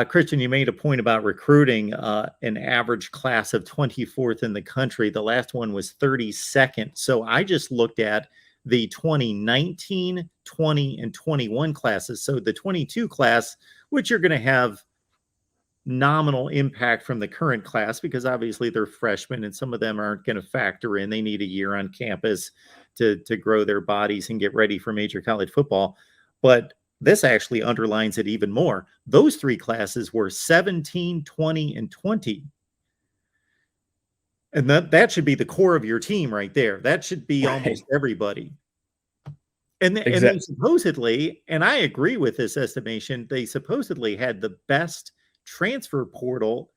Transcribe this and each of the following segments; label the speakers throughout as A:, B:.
A: Christian, you made a point about recruiting an average class of 24th in the country. The last one was 32nd. So I just looked at the 2019, 20, and 21 classes. So the 22 class, which you're going to have nominal impact from the current class because obviously they're freshmen and some of them aren't going to factor in. They need a year on campus to grow their bodies and get ready for major college football. But this actually underlines it even more. Those three classes were 17, 20, and 20. And that should be the core of your team right there. That should be almost everybody. And they supposedly, and I agree with this estimation, they supposedly had the best transfer portal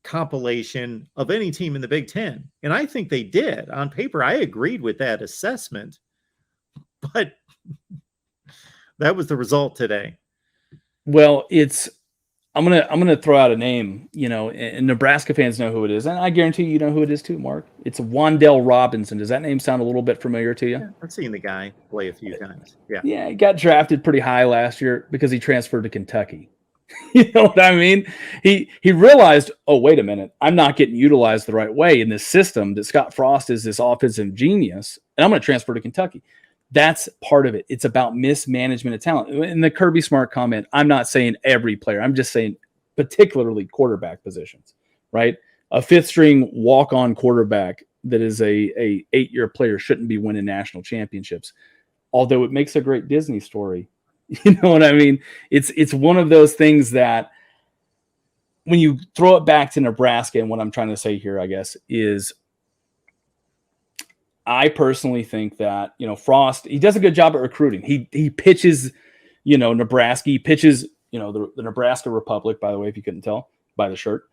A: compilation of any team in the Big Ten. And I think they did. On paper, I agreed with that assessment. But that was the result today.
B: Well, I'm gonna throw out a name, and Nebraska fans know who it is, and I guarantee you know who it is too, Mark. It's Wan'Dale Robinson. Does that name sound a little bit familiar to you?
A: Yeah, I've seen the guy play a few times.
B: Yeah, he got drafted pretty high last year because he transferred to Kentucky. You know what I mean? He realized, oh, wait a minute, I'm not getting utilized the right way in this system that Scott Frost is this offensive genius, and I'm going to transfer to Kentucky. That's part of it. It's about mismanagement of talent. In the Kirby Smart comment, I'm not saying every player. I'm just saying particularly quarterback positions, right? A fifth-string walk-on quarterback that is a 8-year player shouldn't be winning national championships, although it makes a great Disney story. You know what I mean? It's one of those things that when you throw it back to Nebraska, and what I'm trying to say here, I guess, is I personally think that, Frost, he does a good job at recruiting. He pitches, Nebraska. He pitches, the Nebraska Republic, by the way, if you couldn't tell by the shirt.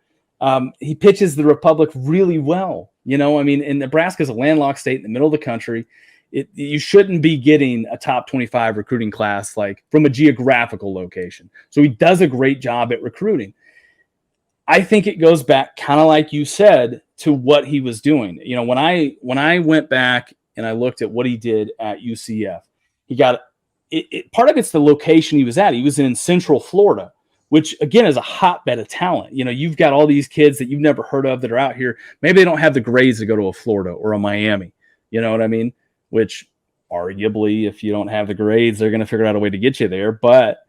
B: He pitches the Republic really well. And Nebraska is a landlocked state in the middle of the country. You shouldn't be getting a top 25 recruiting class like from a geographical location. So he does a great job at recruiting. I think it goes back, kind of like you said, to what he was doing. When I went back and I looked at what he did at UCF, he got it. Part of it's the location he was at. He was in Central Florida, which again is a hotbed of talent. You've got all these kids that you've never heard of that are out here. Maybe they don't have the grades to go to a Florida or a Miami. You know what I mean? Which arguably, if you don't have the grades, they're going to figure out a way to get you there. But,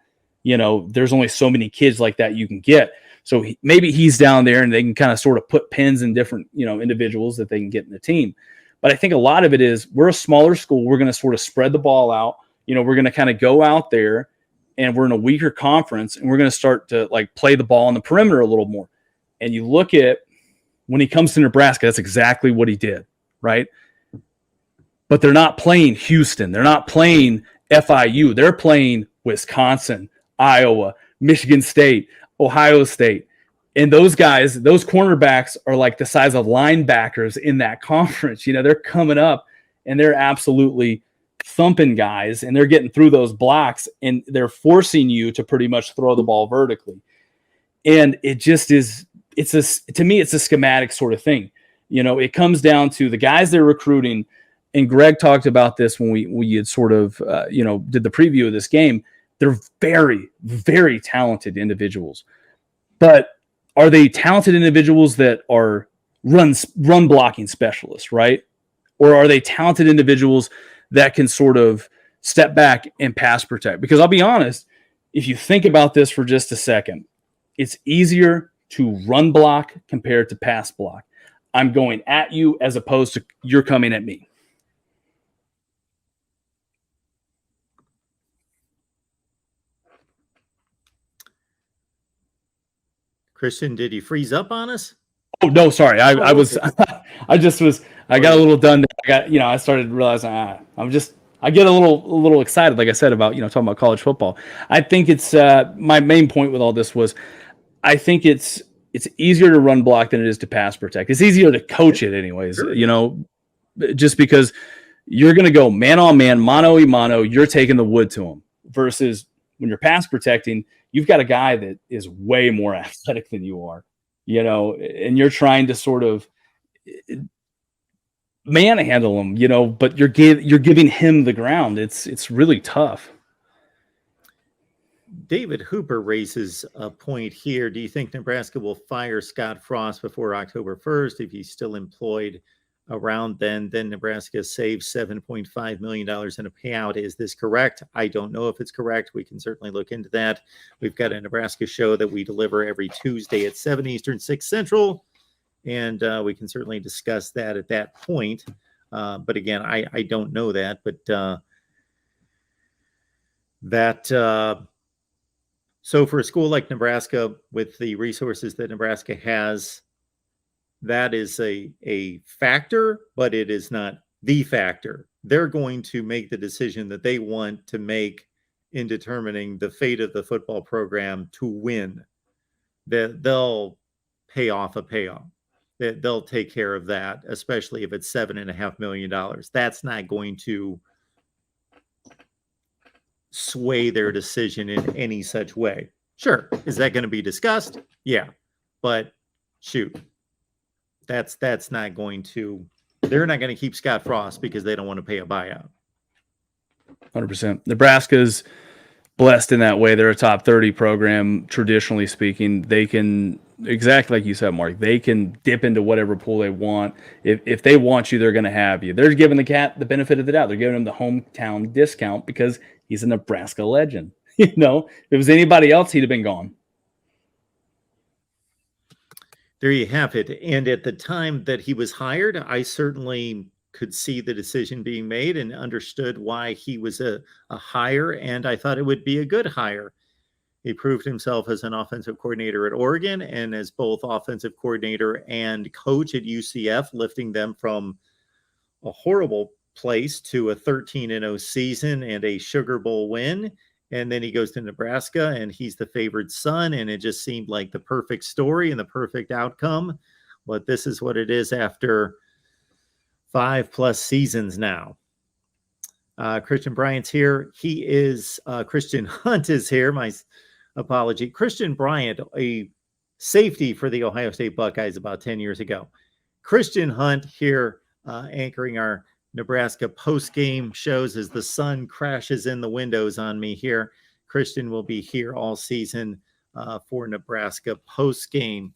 B: there's only so many kids like that you can get. So maybe he's down there and they can kind of sort of put pins in different, individuals that they can get in the team. But I think a lot of it is we're a smaller school. We're going to sort of spread the ball out. We're going to kind of go out there and we're in a weaker conference and we're going to start to play the ball on the perimeter a little more. And you look at when he comes to Nebraska, that's exactly what he did, right? But they're not playing Houston. They're not playing FIU. They're playing Wisconsin, Iowa, Michigan State, Ohio State. And those guys, those cornerbacks are like the size of linebackers in that conference. They're coming up and they're absolutely thumping guys and they're getting through those blocks and they're forcing you to pretty much throw the ball vertically. And it just is, to me, it's a schematic sort of thing. It comes down to the guys they're recruiting. And Greg talked about this when we had sort of, did the preview of this game. They're very, very talented individuals. But are they talented individuals that are run blocking specialists, right? Or are they talented individuals that can sort of step back and pass protect? Because I'll be honest, if you think about this for just a second, it's easier to run block compared to pass block. I'm going at you as opposed to you're coming at me.
A: Christian, did he freeze up on us?
B: Oh no, sorry. I got a little done there. I started realizing I get a little excited, like I said, about talking about college football. I think it's my main point with all this was I think it's easier to run block than it is to pass protect. It's easier to coach it anyways, sure. Just because you're going to go man on man, mano a mano, you're taking the wood to them versus when you're pass protecting, you've got a guy that is way more athletic than you are, and you're trying to sort of manhandle him, but you're giving him the ground. It's really tough.
A: David Hooper raises a point here. Do you think Nebraska will fire Scott Frost before October 1st? If he's still employed around then Nebraska saves $7.5 million in a payout. Is this correct? I don't know if it's correct. We can certainly look into that. We've got a Nebraska show that we deliver every Tuesday at 7 Eastern, 6 Central, and we can certainly discuss that at that point. But again, I don't know that, but so for a school like Nebraska, with the resources that Nebraska has, that is a factor, but it is not the factor. They're going to make the decision that they want to make in determining the fate of the football program to win. They'll pay off a payoff. They'll take care of that, especially if it's $7.5 million. That's not going to sway their decision in any such way. Sure. Is that going to be discussed? Yeah. But shoot, that's not going to, they're not going to keep Scott Frost because they don't want to pay a buyout.
B: 100%. Nebraska's blessed in that way. They're a top 30 program, traditionally speaking. They can, exactly like you said, Mark, they can dip into whatever pool they want. If they want you, they're going to have you. They're giving the cat the benefit of the doubt. They're giving him the hometown discount because he's a Nebraska legend. You know, if it was anybody else, he'd have been gone.
A: There you have it. And at the time that he was hired, I certainly could see the decision being made and understood why he was a hire, and I thought it would be a good hire. He proved himself as an offensive coordinator at Oregon and as both offensive coordinator and coach at UCF, lifting them from a horrible place to a 13-0 season and a Sugar Bowl win. And then he goes to Nebraska and he's the favored son, and it just seemed like the perfect story and the perfect outcome. But this is what it is after 5+ seasons now. Christian Bryant's here. He is, Christian Hunt is here. My apology. Christian Bryant, a safety for the Ohio State Buckeyes about 10 years ago. Christian Hunt here anchoring our Nebraska post-game shows as the sun crashes in the windows on me here. Christian will be here all season for Nebraska post-game.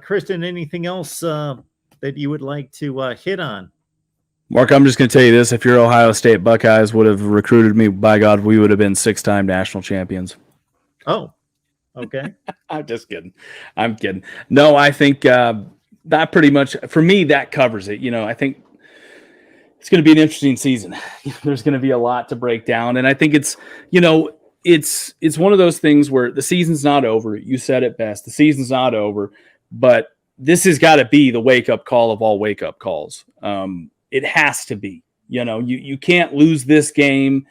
A: Christian, anything else that you would like to hit on?
B: Mark, I'm just going to tell you this. If your Ohio State Buckeyes would have recruited me, by God, we would have been 6-time national champions.
A: Oh, okay.
B: I'm just kidding. I'm kidding. No, I think that pretty much, for me, that covers it. You know, I think it's going to be an interesting season. There's going to be a lot to break down. And I think it's, you know, it's one of those things where the season's not over. You said it best. The season's not over, but this has got to be the wake-up call of all wake-up calls. It has to be. You know, you can't lose this game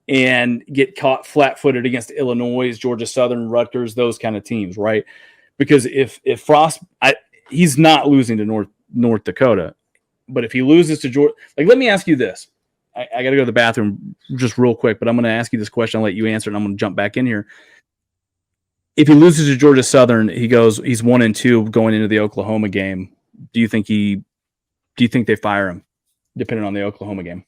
B: and get caught flat-footed against Illinois, Georgia Southern, Rutgers, those kind of teams, right? Because if Frost, he's not losing to North Dakota, but if he loses to Georgia, like, let me ask you this. I got to go to the bathroom just real quick, but I'm going to ask you this question. I'll let you answer it, and I'm going to jump back in here. If he loses to Georgia Southern, he's 1-2 going into the Oklahoma game. Do you think they fire him, depending on the Oklahoma game?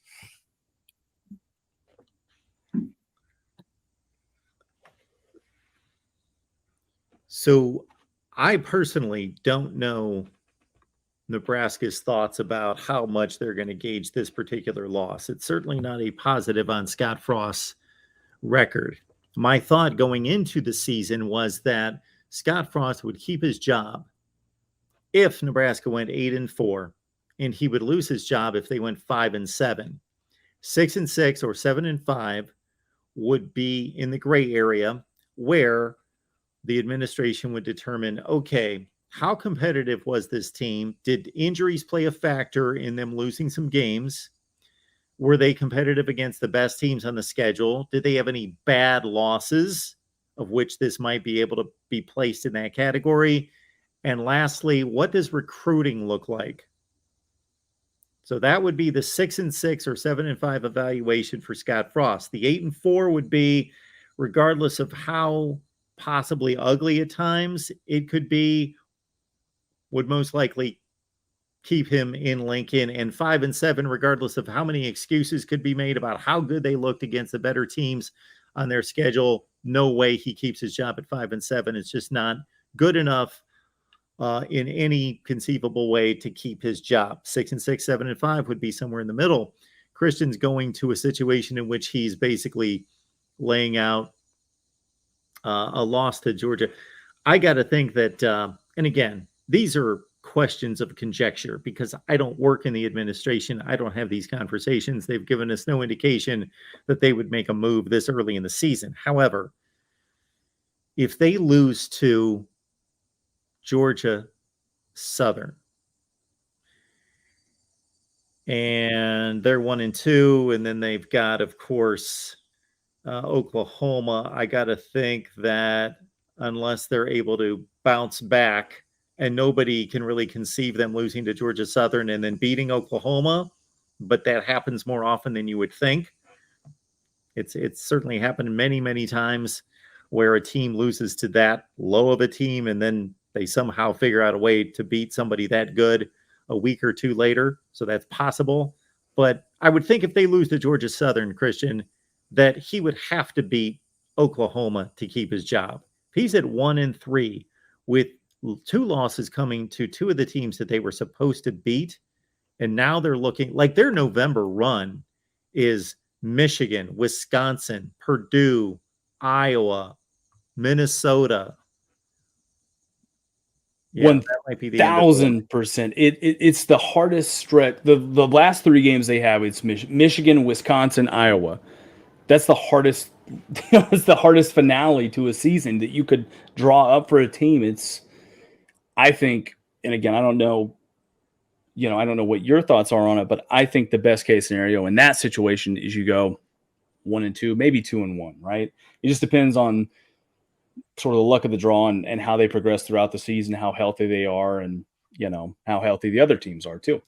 A: So I personally don't know Nebraska's thoughts about how much they're going to gauge this particular loss. It's certainly not a positive on Scott Frost's record. My thought going into the season was that Scott Frost would keep his job if Nebraska went 8-4, and he would lose his job if they went 5-7. 6-6 or 7-5 would be in the gray area where the administration would determine, okay, how competitive was this team? Did injuries play a factor in them losing some games? Were they competitive against the best teams on the schedule? Did they have any bad losses, of which this might be able to be placed in that category? And lastly, what does recruiting look like? So that would be the 6-6 or 7-5 evaluation for Scott Frost. The 8-4 would be, regardless of how possibly ugly at times it could be, would most likely keep him in Lincoln. And 5-7, regardless of how many excuses could be made about how good they looked against the better teams on their schedule, no way he keeps his job at 5-7. It's just not good enough in any conceivable way to keep his job. 6-6, 7-5 would be somewhere in the middle. Christian's going to a situation in which he's basically laying out a loss to Georgia. I got to think that, and again, these are questions of conjecture because I don't work in the administration. I don't have these conversations. They've given us no indication that they would make a move this early in the season. However, if they lose to Georgia Southern and they're 1-2, and then they've got, of course, Oklahoma, I got to think that unless they're able to bounce back, and nobody can really conceive them losing to Georgia Southern and then beating Oklahoma, but that happens more often than you would think. It's certainly happened many, many times where a team loses to that low of a team and then they somehow figure out a way to beat somebody that good a week or two later. So that's possible. But I would think if they lose to Georgia Southern, Christian, that he would have to beat Oklahoma to keep his job. If he's at 1-3 with 2 losses coming to 2 of the teams that they were supposed to beat, and now they're looking like their November run is Michigan, Wisconsin, Purdue, Iowa, Minnesota.
B: Yeah, that might be the 1,000%. It's the hardest stretch. The last 3 games they have, it's Michigan, Wisconsin, Iowa. That's the hardest. It's the hardest finale to a season that you could draw up for a team. I think, and again, I don't know what your thoughts are on it, but I think the best case scenario in that situation is you go 1-2, maybe 2-1, right? It just depends on sort of the luck of the draw and how they progress throughout the season, how healthy they are, and how healthy the other teams are too.